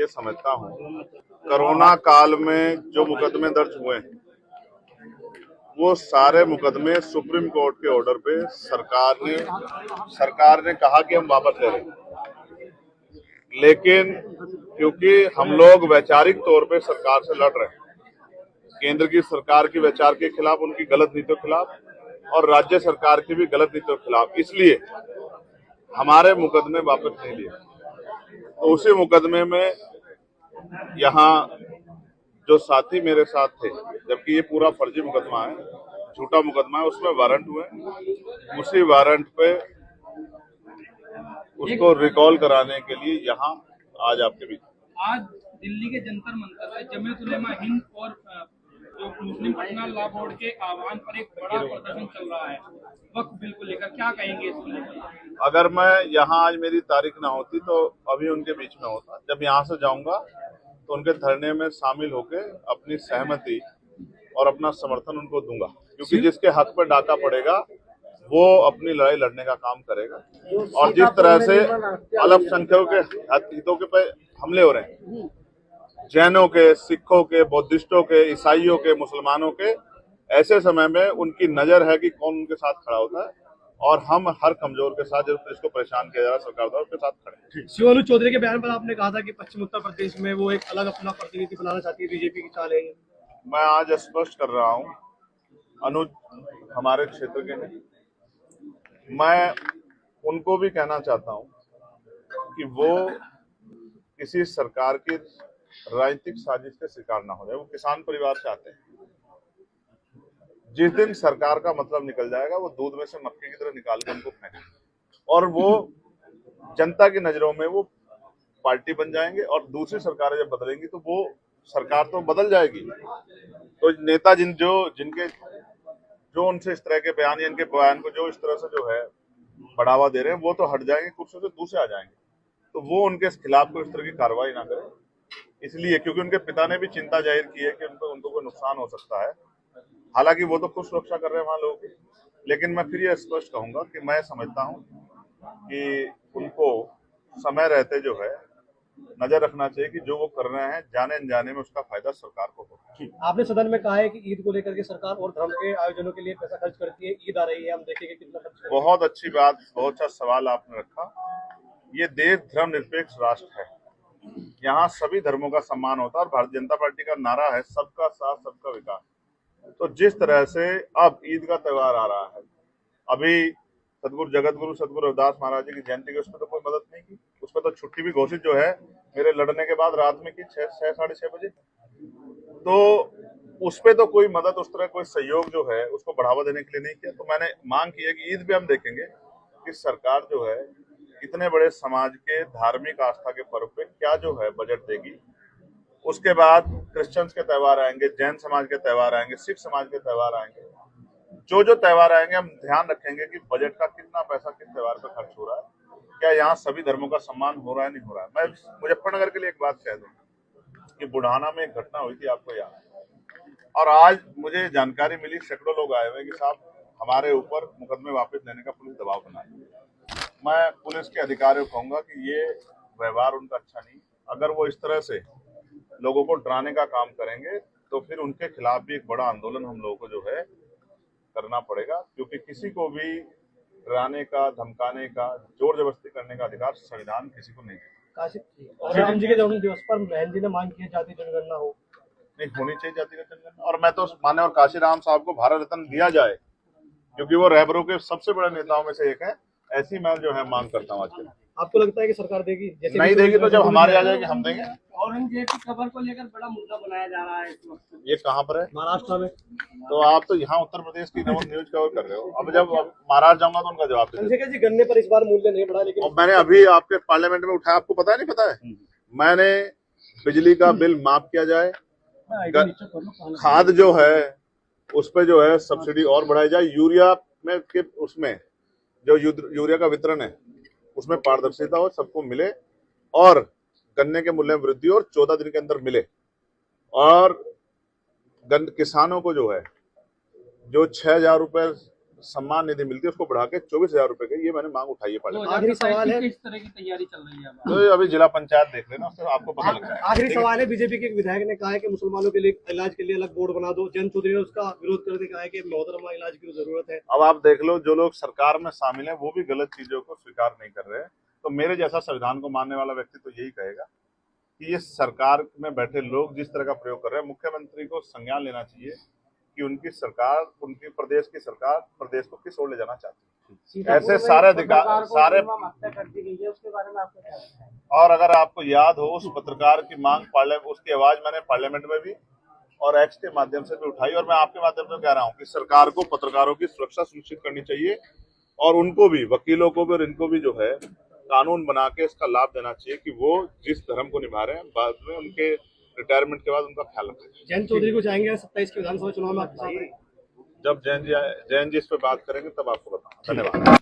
ये समझता हूँ, कोरोना काल में जो मुकदमे दर्ज हुए हैं वो सारे मुकदमे सुप्रीम कोर्ट के ऑर्डर पे सरकार ने कहा कि हम वापस ले रहे हैं, लेकिन क्योंकि हम लोग वैचारिक तौर पे सरकार से लड़ रहे हैं, केंद्र की सरकार की वैचार के खिलाफ, उनकी गलत नीतियों के खिलाफ और राज्य सरकार की भी गलत नीतियों के खिलाफ, इसलिए हमारे मुकदमे वापस नहीं लिए। तो उसी मुकदमे में यहाँ जो साथी मेरे साथ थे, जबकि ये पूरा फर्जी मुकदमा है, झूठा मुकदमा है, उसमें वारंट हुए, उसी वारंट पे उसको रिकॉल कराने के लिए यहाँ आज आपके बीच। आज दिल्ली के जंतर मंतर पे जमीयत उलेमा हिंद और जो मुस्लिम पर्सनल लॉ बोर्ड के आह्वान पर एक बड़ा प्रदर्शन चल रहा है वक्फ बिल को लेकर, क्या कहेंगे इसको लेकर? अगर मैं यहाँ आज मेरी तारीख ना होती तो अभी उनके बीच में होता। जब यहाँ से जाऊंगा तो उनके धरने में शामिल होकर अपनी सहमति और अपना समर्थन उनको दूंगा, क्योंकि जिसके हक पर डाका पड़ेगा वो अपनी लड़ाई लड़ने का काम करेगा। और जिस तरह से अल्पसंख्यकों के हितों के पे हमले हो रहे हैं, जैनों के, सिखों के, बौद्धिस्टों के, ईसाइयों के, मुसलमानों के, ऐसे समय में उनकी नजर है कि कौन उनके साथ खड़ा होता है, और हम हर कमजोर के साथ जिसको परेशान किया जा रहा है सरकार द्वारा, उसके साथ खड़े। शिवानंद चौधरी के बयान पर आपने कहा था कि पश्चिम उत्तर प्रदेश में वो एक अलग अपना प्रतिनिधि बनाना चाहती है, बीजेपी की चाल है। मैं आज स्पष्ट कर रहा हूँ, अनुज हमारे क्षेत्र के हैं, मैं उनको भी कहना चाहता हूँ कि वो किसी सरकार की राजनीतिक साजिश के शिकार ना हो जाए। वो किसान परिवार से आते हैं, जिस दिन सरकार का मतलब निकल जाएगा वो दूध में से मक्खी की तरह निकाल के उनको फेंकेंगे, और वो जनता की नजरों में वो पार्टी बन जाएंगे, और दूसरी सरकारें जब बदलेंगी तो वो सरकार तो बदल जाएगी। तो नेता जो उनसे इस तरह के बयान या इनके बयान को जो इस तरह से जो है बढ़ावा दे रहे हैं, वो तो हट जाएंगे कुर्सियों से, दूसरे आ जाएंगे। तो वो उनके खिलाफ कोई इस तरह की कार्रवाई ना करें, इसलिए क्योंकि उनके पिता ने भी चिंता जाहिर की है कि उनको कोई नुकसान हो सकता है। हालांकि वो तो खुद सुरक्षा कर रहे हैं वहां लोगों की, लेकिन मैं फिर ये स्पष्ट कहूंगा कि मैं समझता हूं कि उनको समय रहते जो है नजर रखना चाहिए कि जो वो कर रहे हैं जाने अनजाने में उसका फायदा सरकार को हो। आपने सदन में कहा है कि ईद को लेकर के सरकार और धर्म के आयोजनों के लिए पैसा खर्च करती है, ईद आ रही है, हम देखेंगे कितना खर्च। बहुत अच्छी बात, बहुत अच्छा सवाल आपने रखा। ये देश धर्मनिरपेक्ष राष्ट्र है, यहाँ सभी धर्मों का सम्मान होता है, और भारतीय जनता पार्टी का नारा है सबका साथ सबका विकास। तो जिस तरह से अब ईद का त्योहार आ रहा है, अभी जगतगुरु सदगुरु रविदास महाराज जी की जयंती की उस पर तो कोई मदद नहीं की, उस पर तो छुट्टी भी घोषित जो है मेरे लड़ने के बाद रात में की 6-6:30 बजे। तो उस पर तो कोई मदद, उस तरह कोई सहयोग जो है उसको बढ़ावा देने के लिए नहीं किया। तो मैंने मांग की है कि ईद पे हम देखेंगे कि सरकार जो है इतने बड़े समाज के धार्मिक आस्था के पर्व पे क्या जो है बजट देगी। उसके बाद क्रिश्चियंस के त्योहार आएंगे, जैन समाज के त्योहार आएंगे, सिख समाज के त्योहार आएंगे, जो त्योहार आएंगे हम ध्यान रखेंगे कि बजट का कितना पैसा किस त्योहार पर खर्च हो रहा है, क्या यहाँ सभी धर्मों का सम्मान हो रहा है, नहीं हो रहा है। मैं मुजफ्फरनगर के लिए एक बात कह दूं कि बुढ़ाना में एक घटना हुई थी, आपको याद है, और आज मुझे जानकारी मिली, सैकड़ों लोग आए हुए कि साहब हमारे ऊपर मुकदमे वापस लेने का पुलिस दबाव बना है। मैं पुलिस के अधिकारियों को कहूंगा कि ये व्यवहार उनका अच्छा नहीं। अगर वो इस तरह से लोगों को डराने का काम करेंगे तो फिर उनके खिलाफ भी एक बड़ा आंदोलन हम लोगों को जो है करना पड़ेगा, क्योंकि किसी को भी डराने का, धमकाने का, जोर जबरदस्ती करने का अधिकार संविधान किसी को नहीं है। राम जी के जन्म दिवस पर बहन जी ने मांग की जाति जनगणना हो, नहीं होनी चाहिए जातिगत जनगणना, और मैं तो मान्य और काशीराम साहब को भारत रत्न दिया जाए, क्योंकि वो रहबरों के सबसे बड़े नेताओं में से एक है। ऐसी मैं जो है मांग करता हूँ आज के लिए। आपको लगता है कि सरकार देगी? जैसे नहीं देगी तो जब हमारे आ जाएगी हम देंगे। औरंगजेब की कब्र को लेकर बड़ा मुद्दा बनाया जा रहा है इस वक्त। ये कहाँ पर है? महाराष्ट्र में। तो आप तो यहाँ उत्तर प्रदेश की न्यूज कवर कर रहे हो। अब जब महाराष्ट्र जाऊंगा तो उनका जवाब देंगे जी, गन्ने पर इस बार मूल्य नहीं बढ़ा, लेकिन मैंने अभी आपके पार्लियामेंट में उठाया, आपको पता है नहीं पता है, मैंने बिजली का बिल माफ किया जाए, खाद जो है उस पर जो है सब्सिडी और बढ़ाई जाए, यूरिया में के उसमें जो यूरिया का वितरण है उसमें पारदर्शिता हो, सबको मिले, और गन्ने के मूल्य में वृद्धि और 14 दिन के अंदर मिले, और किसानों को जो है जो 6,000 रुपए सम्मान निधि मिलती है उसको बढ़ा के 24,000 रुपए की, ये मैंने मांग उठाई है पार्लियामेंट। आखिरी सवाल है, किस तरह की तैयारी चल रही है अब? तो ये अभी जिला पंचायत देख लेना, उससे आपको पता लग जाएगा। आखिरी सवाल है, बीजेपी के एक विधायक ने कहा है कि मुसलमानों के लिए इलाज के लिए अलग बोर्ड बना दो। जयंत चौधरी ने उसका विरोध करके कहा है कि मोहतरमा इलाज की जरूरत है। अब आप देख लो, जो लोग सरकार में शामिल हैं वो भी गलत चीजों को स्वीकार नहीं कर रहे हैं। तो मेरे जैसा संविधान को मानने वाला व्यक्ति तो यही कहेगा कि ये सरकार में बैठे लोग जिस तरह का प्रयोग कर रहे हैं, मुख्यमंत्री को संज्ञान लेना चाहिए कि उनकी सरकार, उनकी प्रदेश की सरकार प्रदेश को किस ओर ले जाना चाहती है। ऐसे सारे अधिकार सारे हत्या कर दी गई है, उसके बारे में आपको क्या लगता है? और अगर आपको याद हो, उस पत्रकार की मांग उसकी आवाज मैंने पार्लियामेंट में भी और एक्स के माध्यम से भी उठाई, और मैं आपके माध्यम से कह रहा हूं कि सरकार को पत्रकारों की सुरक्षा सुनिश्चित करनी चाहिए और उनको भी, वकीलों को भी और इनको भी जो है कानून बना के इसका लाभ देना चाहिए कि वो जिस धर्म को निभा रहे हैं बाद में उनके रिटायरमेंट के बाद उनका ख्याल रखें। जयंत चौधरी को चाहेंगे 27 के विधानसभा चुनाव में, आपको चाहिए? जब जैन जी इस पे बात करेंगे तब आपको बताऊंगा। धन्यवाद।